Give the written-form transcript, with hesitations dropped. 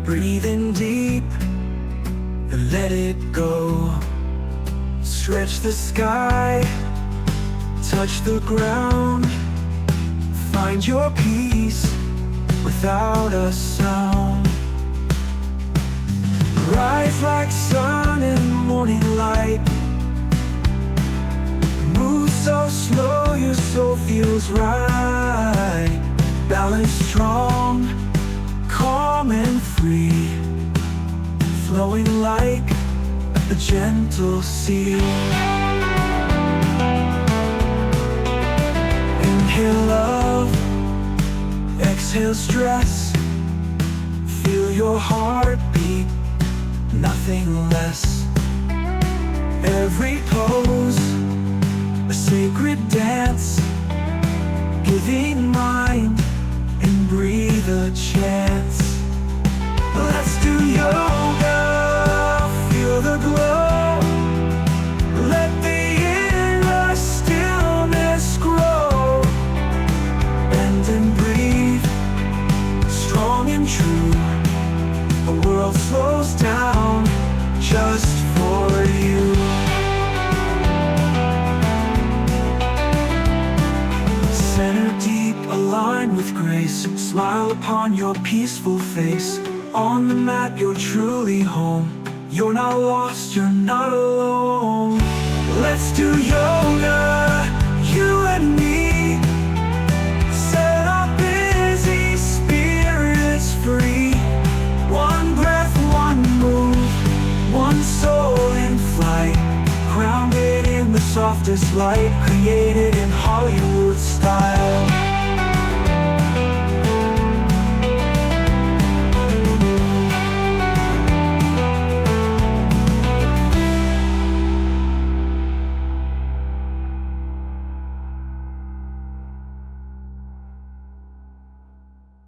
Breathe in deep and let it go. Stretch the sky, touch the ground. Find your peace without a sound. Rise like sun in morning light. Move so slow your soul feels right. Balance strong, calm and free, flowing like a gentle sea. Inhale love, exhale stress. Feel your heart beat, nothing less. Every pose, a sacred dance, giving mind and breathe a chance. Let's do yoga, feel the glow. Let the inner stillness grow. Bend and breathe, strong and true. The world slows down just for you. Center deep, align with grace. Smile upon your peaceful face. On the mat you're truly home. You're not lost, you're not alone. Let's do yoga, you and me. Set our busy spirits free. One breath, one move, one soul in flight. Grounded in the softest light, created in Hollywood style.